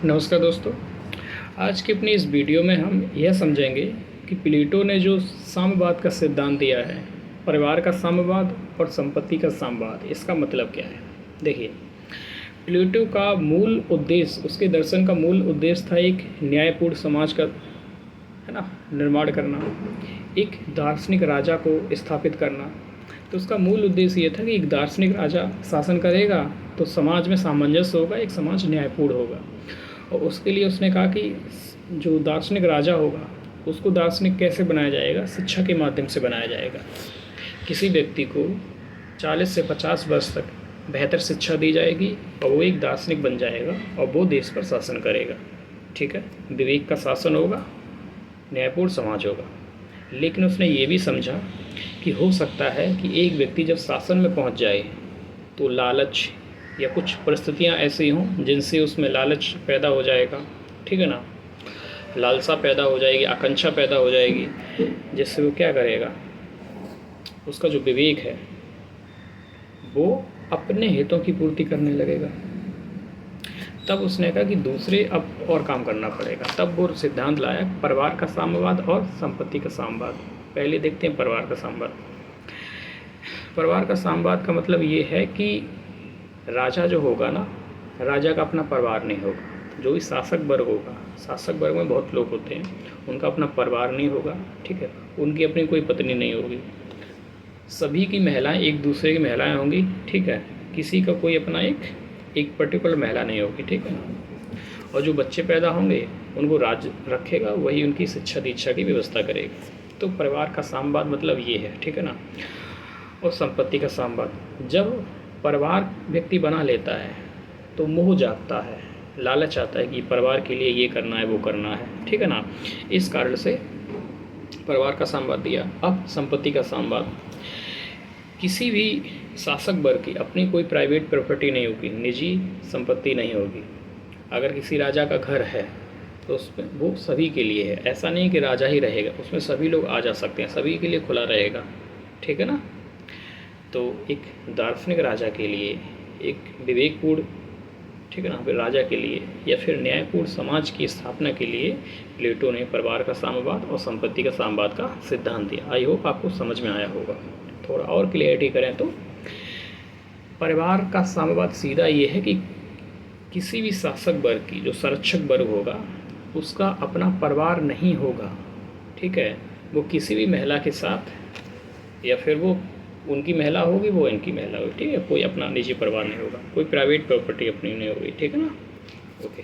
नमस्कार दोस्तों। आज की अपनी इस वीडियो में हम यह समझेंगे कि प्लेटो ने जो साम्यवाद का सिद्धांत दिया है, परिवार का साम्यवाद और संपत्ति का साम्यवाद, इसका मतलब क्या है। देखिए, प्लेटो का मूल उद्देश्य, उसके दर्शन का मूल उद्देश्य था एक न्यायपूर्ण समाज का, है ना, निर्माण करना, एक दार्शनिक राजा को स्थापित करना। तो उसका मूल उद्देश्य ये था कि एक दार्शनिक राजा शासन करेगा तो समाज में सामंजस्य होगा, एक समाज न्यायपूर्ण होगा। और उसके लिए उसने कहा कि जो दार्शनिक राजा होगा उसको दार्शनिक कैसे बनाया जाएगा, शिक्षा के माध्यम से बनाया जाएगा। किसी व्यक्ति को 40 से 50 वर्ष तक बेहतर शिक्षा दी जाएगी और वो एक दार्शनिक बन जाएगा और वो देश पर शासन करेगा। ठीक है, विवेक का शासन होगा, न्यायपूर्ण समाज होगा। लेकिन उसने ये भी समझा कि हो सकता है कि एक व्यक्ति जब शासन में पहुंच जाए तो लालच या कुछ परिस्थितियां ऐसी हों जिनसे उसमें लालच पैदा हो जाएगा, ठीक है ना, लालसा पैदा हो जाएगी, आकांक्षा पैदा हो जाएगी, जिससे वो क्या करेगा, उसका जो विवेक है वो अपने हितों की पूर्ति करने लगेगा। तब उसने कहा कि दूसरे अब और काम करना पड़ेगा। तब वो सिद्धांत लाया परिवार का साम्यवाद और संपत्ति का साम्यवाद। पहले देखते हैं परिवार का साम्यवाद। परिवार का साम्यवाद का मतलब ये है कि राजा जो होगा ना, राजा का अपना परिवार नहीं होगा। जो भी शासक वर्ग होगा, शासक वर्ग में बहुत लोग होते हैं, उनका अपना परिवार नहीं होगा, ठीक है, उनकी अपनी कोई पत्नी नहीं होगी, सभी की महिलाएं एक दूसरे की महिलाएं होंगी, ठीक है, किसी का कोई अपना एक पर्टिकुलर महिला नहीं होगी, ठीक है ना। और जो बच्चे पैदा होंगे उनको राज रखेगा, वही उनकी शिक्षा दीक्षा की व्यवस्था करेगा। तो परिवार का साम्यवाद मतलब ये है, ठीक है ना। और संपत्ति का साम्यवाद, जब परिवार व्यक्ति बना लेता है तो मोह जागता है, लालच आता है कि परिवार के लिए ये करना है, वो करना है, ठीक है ना। इस कारण से परिवार का साम्यवाद दिया। अब संपत्ति का साम्यवाद, किसी भी शासक वर्ग की अपनी कोई प्राइवेट प्रॉपर्टी नहीं होगी, निजी संपत्ति नहीं होगी। अगर किसी राजा का घर है तो उसमें वो सभी के लिए है, ऐसा नहीं कि राजा ही रहेगा, उसमें सभी लोग आ जा सकते हैं, सभी के लिए खुला रहेगा, ठीक है ना। तो एक दार्शनिक राजा के लिए, एक विवेकपूर्ण, ठीक है ना, फिर राजा के लिए या फिर न्यायपूर्ण समाज की स्थापना के लिए प्लेटो ने परिवार का साम्यवाद और संपत्ति का साम्यवाद का सिद्धांत दिया। आई होप आपको समझ में आया होगा। थोड़ा और क्लियरिटी करें तो परिवार का साम्यवाद सीधा ये है कि किसी भी शासक वर्ग की, जो संरक्षक वर्ग होगा, उसका अपना परिवार नहीं होगा, ठीक है। वो किसी भी महिला के साथ, या फिर वो उनकी महिला होगी, वो इनकी महिला होगी, ठीक है, कोई अपना निजी परिवार नहीं होगा, कोई प्राइवेट प्रॉपर्टी अपनी नहीं होगी, ठीक है ना। ओके।